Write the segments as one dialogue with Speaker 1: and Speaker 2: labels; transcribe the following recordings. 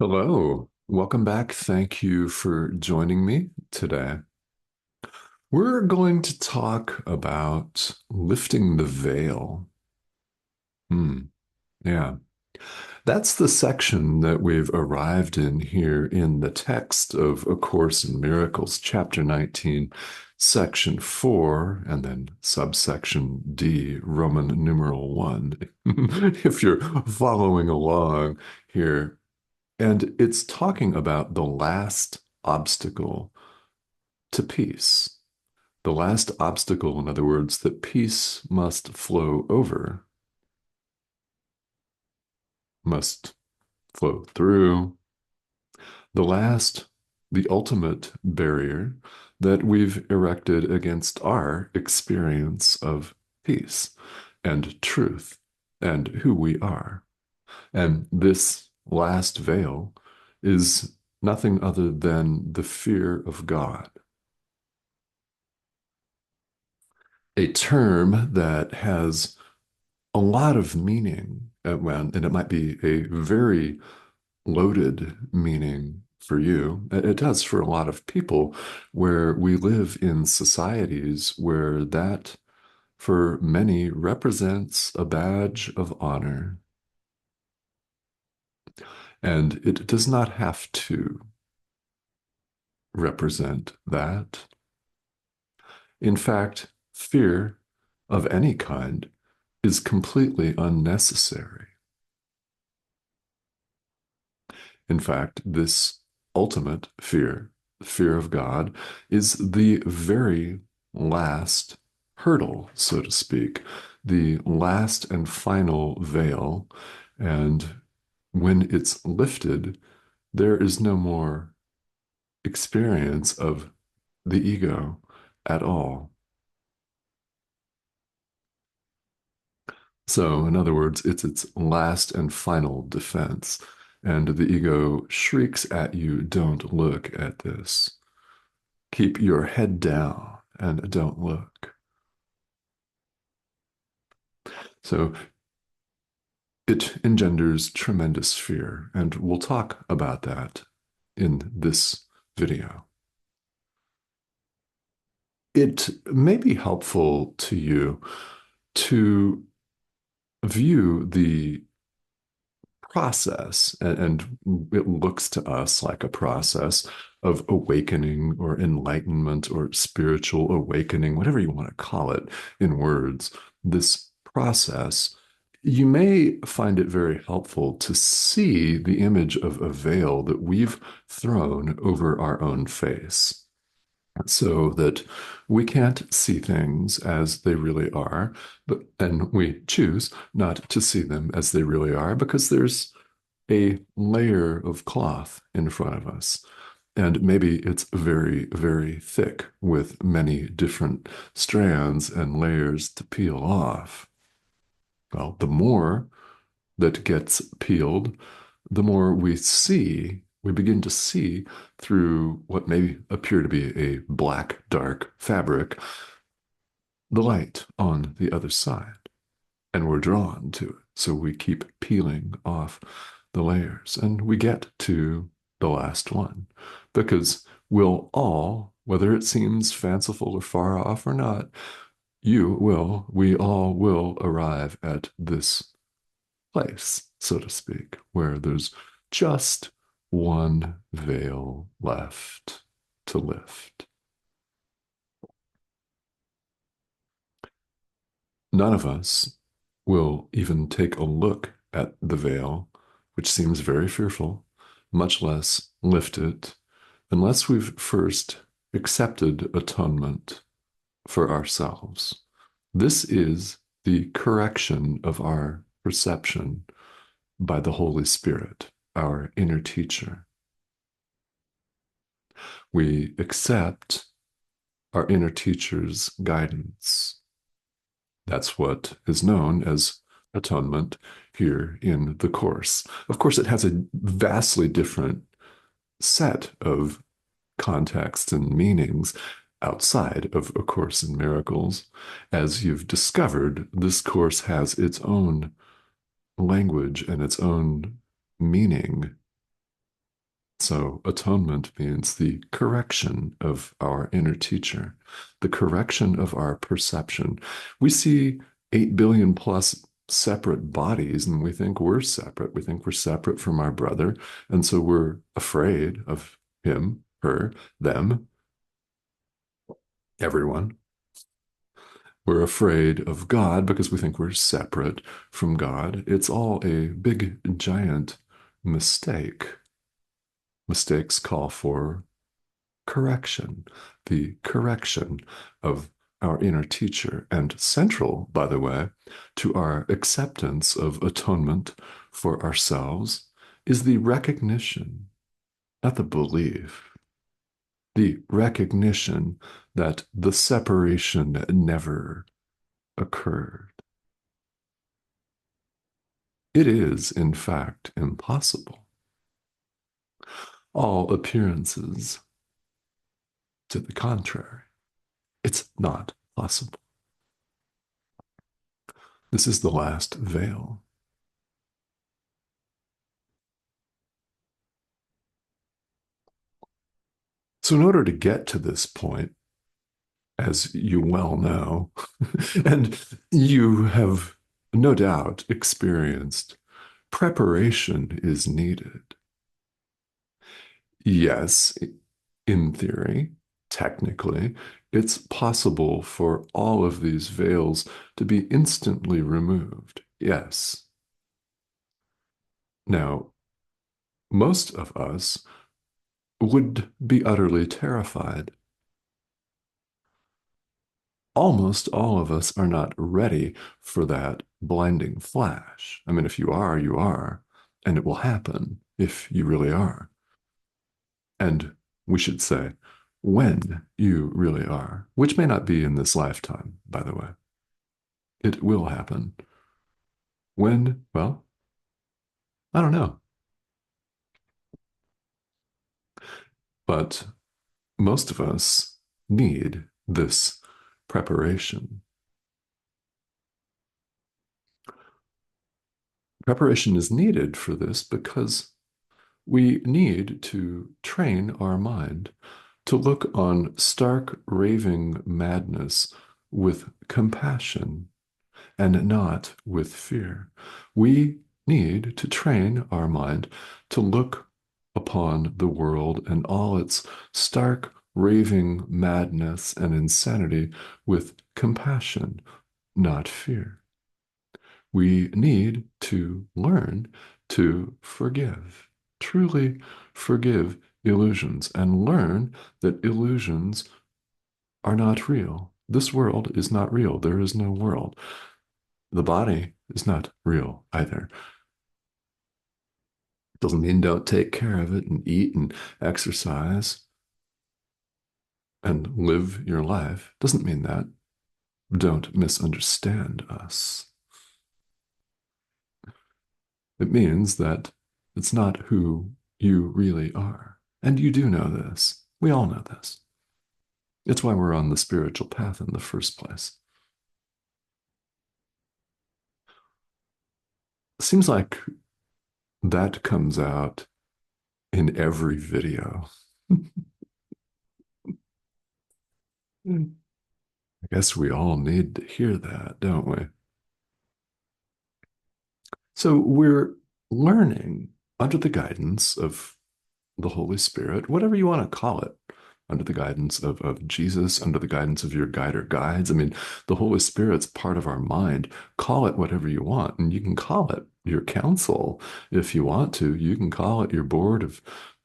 Speaker 1: Hello, welcome back. Thank you for joining me today. We're going to talk about lifting the veil. Hmm, yeah. That's the section that we've arrived in here in the text of A Course in Miracles, chapter 19, section 4, and then subsection D, Roman numeral 1, if you're following along here. And it's talking about the last obstacle to peace. The last obstacle, in other words, that peace must flow over, must flow through. The last, the ultimate barrier that we've erected against our experience of peace and truth and who we are. And this last veil is nothing other than the fear of God. A term that has a lot of meaning, and it might be a very loaded meaning for you. It does for a lot of people, where we live in societies where that, for many, represents a badge of honor. And it does not have to represent that. In fact, fear of any kind is completely unnecessary. In fact, this ultimate fear, fear of God, is the very last hurdle, so to speak, the last and final veil. And when it's lifted, there is no more experience of the ego at all. So, in other words, it's its last and final defense. And the ego shrieks at you, don't look at this. Keep your head down and don't look. So, it engenders tremendous fear. And we'll talk about that in this video. It may be helpful to you to view the process, and it looks to us like a process of awakening or enlightenment or spiritual awakening, whatever you want to call it in words. This process, you may find it very helpful to see the image of a veil that we've thrown over our own face, so that we can't see things as they really are, but and we choose not to see them as they really are because there's a layer of cloth in front of us. And maybe it's very, very thick with many different strands and layers to peel off. Well, the more that gets peeled, the more we begin to see through what may appear to be a black, dark fabric, the light on the other side. And we're drawn to it. So we keep peeling off the layers and we get to the last one because we'll all, whether it seems fanciful or far off or not, we all will arrive at this place, so to speak, where there's just one veil left to lift. None of us will even take a look at the veil, which seems very fearful, much less lift it, unless we've first accepted atonement for ourselves. This is the correction of our perception by the Holy Spirit, our inner teacher. We accept our inner teacher's guidance. That's what is known as atonement here in the Course. Of course, it has a vastly different set of contexts and meanings outside of A Course in Miracles. As you've discovered, this Course has its own language and its own meaning So, atonement means the correction of our inner teacher, the correction of our perception. We see 8 billion plus separate bodies and we think we're separate. We think we're separate from our brother. And so we're afraid of him, her, them, everyone. We're afraid of God because we think we're separate from God. It's all a big, giant mistake. Mistakes call for correction, the correction of our inner teacher. And central, by the way, to our acceptance of atonement for ourselves is the recognition, not the belief, the recognition that the separation never occurred. It is, in fact, impossible. All appearances to the contrary. It's not possible. This is the last veil. So, in order to get to this point, as you well know, and you have no doubt experienced, preparation is needed. Yes, in theory, technically, it's possible for all of these veils to be instantly removed. Yes. Now, most of us would be utterly terrified. Almost all of us are not ready for that blinding flash. I mean, if you are, you are, and it will happen if you really are. And we should say, when you really are, which may not be in this lifetime, by the way. It will happen. When? Well, I don't know. But most of us need this preparation. Preparation is needed for this because we need to train our mind to look on stark, raving madness with compassion and not with fear. We need to train our mind to look upon the world and all its stark, raving madness and insanity with compassion, not fear. We need to learn to forgive, truly forgive illusions, and learn that illusions are not real. This world is not real. There is no world. The body is not real either. Doesn't mean don't take care of it and eat and exercise and live your life. Doesn't mean that. Don't misunderstand us. It means that it's not who you really are. And you do know this. We all know this. It's why we're on the spiritual path in the first place. Seems like that comes out in every video. I guess we all need to hear that, don't we? So we're learning under the guidance of the Holy Spirit, whatever you want to call it, under the guidance of Jesus, under the guidance of your guide or guides. I mean, the Holy Spirit's part of our mind. Call it whatever you want, and you can call it your council if you want to. You can call it your board of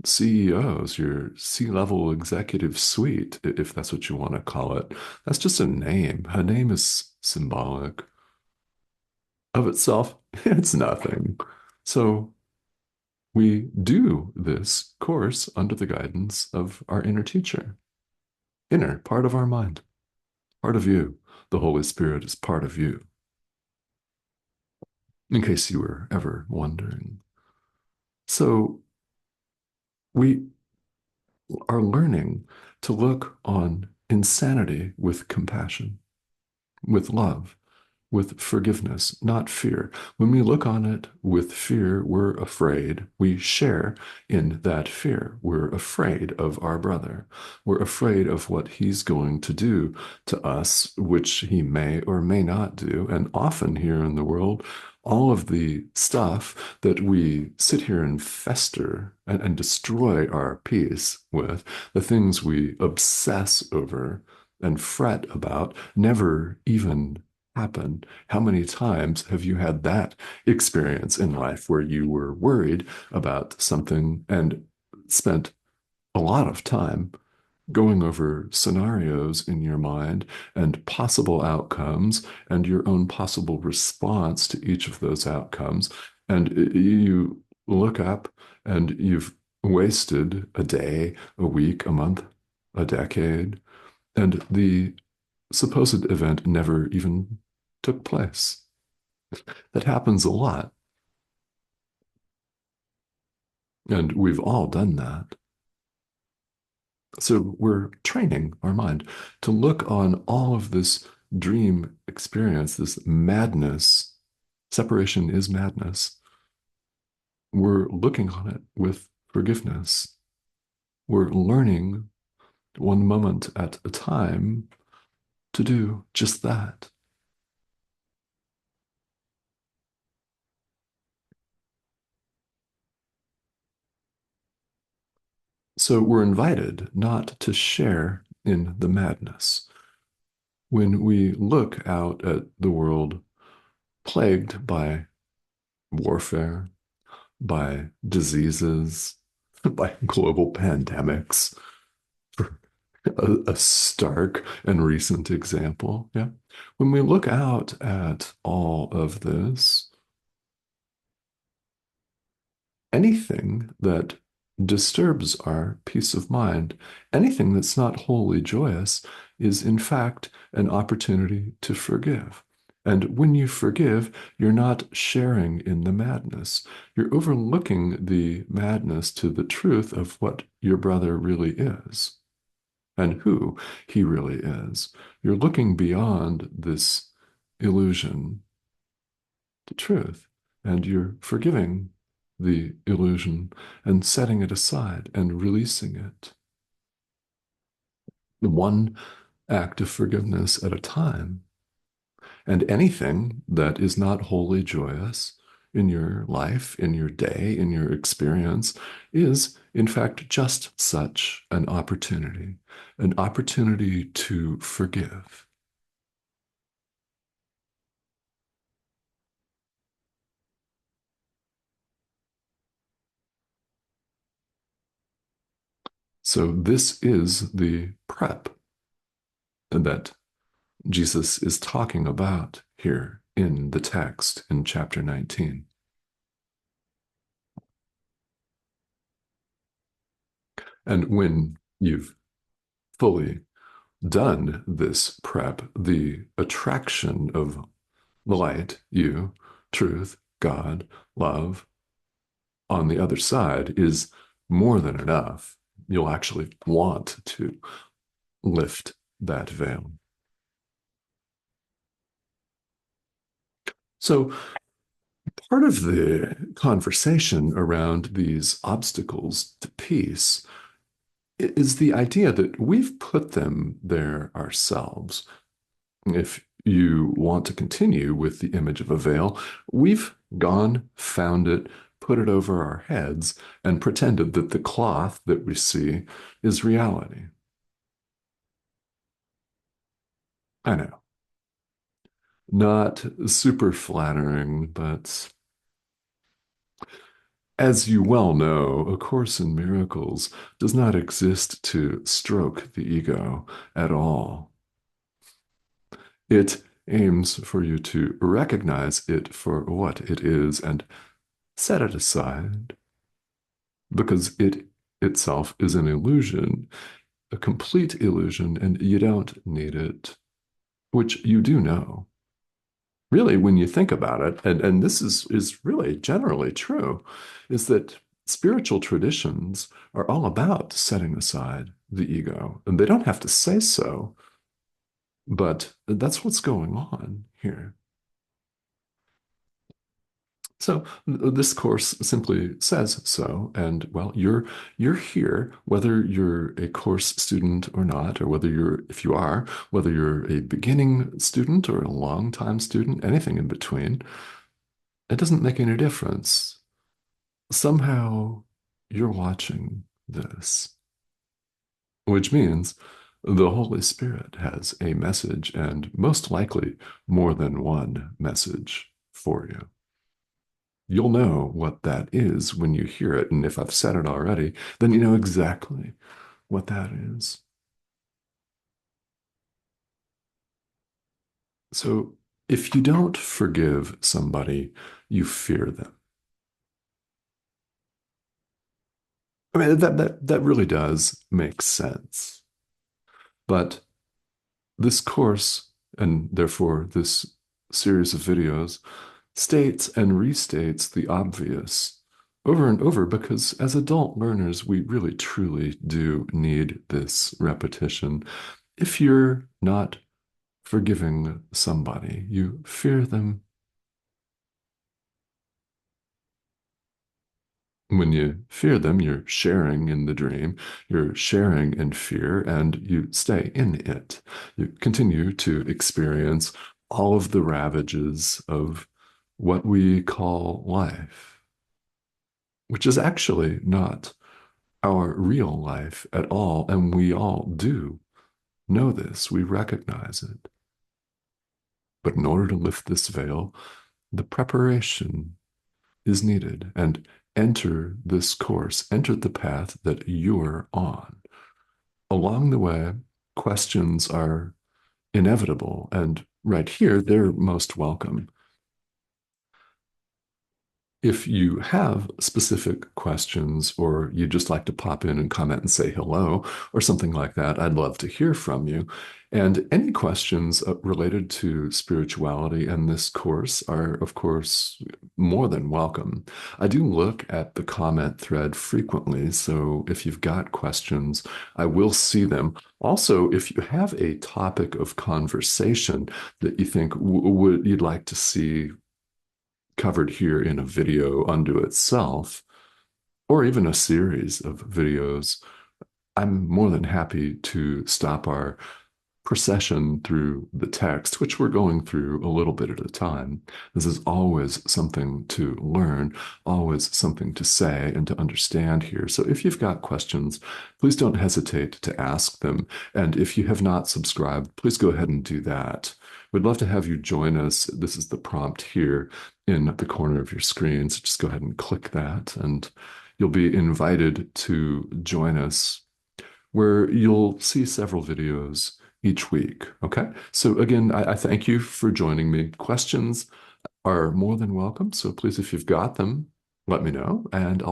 Speaker 1: CEOs, your C-level executive suite, if that's what you want to call it. That's just a name. A name is symbolic of itself. It's nothing. So we do this course under the guidance of our inner teacher, inner part of our mind, part of you. The Holy Spirit is part of you, in case you were ever wondering. So we are learning to look on insanity with compassion, with love, with forgiveness, not fear. When we look on it with fear, we're afraid. We share in that fear. We're afraid of our brother. We're afraid of what he's going to do to us, which he may or may not do. And often here in the world, all of the stuff that we sit here and fester and destroy our peace with, the things we obsess over and fret about, never even happen. How many times have you had that experience in life where you were worried about something and spent a lot of time going over scenarios in your mind and possible outcomes and your own possible response to each of those outcomes? And you look up and you've wasted a day, a week, a month, a decade, and the supposed event never even took place. That happens a lot. And we've all done that. So we're training our mind to look on all of this dream experience, this madness. Separation is madness. We're looking on it with forgiveness. We're learning one moment at a time to do just that. So we're invited not to share in the madness. When we look out at the world plagued by warfare, by diseases, by global pandemics, for a stark and recent example. Yeah. When we look out at all of this, anything that disturbs our peace of mind, anything that's not wholly joyous, is in fact an opportunity to forgive. And when you forgive, you're not sharing in the madness. You're overlooking the madness to the truth of what your brother really is and who he really is. You're looking beyond this illusion to truth, and you're forgiving the illusion and setting it aside and releasing it. One act of forgiveness at a time. And anything that is not wholly joyous in your life, in your day, in your experience, is in fact just such an opportunity to forgive. So this is the prep that Jesus is talking about here in the text in chapter 19. And when you've fully done this prep, the attraction of the light, you, truth, God, love, on the other side is more than enough. You'll actually want to lift that veil. So, part of the conversation around these obstacles to peace is the idea that we've put them there ourselves. If you want to continue with the image of a veil, we've gone, found it, put it over our heads, and pretended that the cloth that we see is reality. I know. Not super flattering, but as you well know, A Course in Miracles does not exist to stroke the ego at all. It aims for you to recognize it for what it is and set it aside because it itself is an illusion, a complete illusion, and you don't need it, which you do know. Really, when you think about it, and this is really generally true, is that spiritual traditions are all about setting aside the ego. And they don't have to say so, but that's what's going on here. So this course simply says so, and well, you're here, whether you're a course student or not, or whether you're, if you are, whether you're a beginning student or a long time student, anything in between, it doesn't make any difference. Somehow you're watching this, which means the Holy Spirit has a message, and most likely more than one message for you. You'll know what that is when you hear it. And if I've said it already, then you know exactly what that is. So if you don't forgive somebody, you fear them. I mean, that really does make sense. But this course, and therefore this series of videos, states and restates the obvious over and over because as adult learners, we really truly do need this repetition. If you're not forgiving somebody, you fear them. When you fear them, you're sharing in the dream, you're sharing in fear, and you stay in it. You continue to experience all of the ravages of what we call life, which is actually not our real life at all. And we all do know this, we recognize it. But in order to lift this veil, the preparation is needed. And enter this course, enter the path that you're on. Along the way, questions are inevitable. And right here, they're most welcome. If you have specific questions or you just like to pop in and comment and say hello or something like that, I'd love to hear from you. And any questions related to spirituality and this course are, of course, more than welcome. I do look at the comment thread frequently, so if you've got questions, I will see them. Also, if you have a topic of conversation that you think would you'd like to see covered here in a video unto itself, or even a series of videos, I'm more than happy to stop our procession through the text, which we're going through a little bit at a time. This is always something to learn, always something to say and to understand here. So if you've got questions, please don't hesitate to ask them. And if you have not subscribed, please go ahead and do that. We'd love to have you join us. This is the prompt here in the corner of your screen. So just go ahead and click that, and you'll be invited to join us where you'll see several videos each week. Okay. So again, I thank you for joining me. Questions are more than welcome. So please, if you've got them, let me know and I'll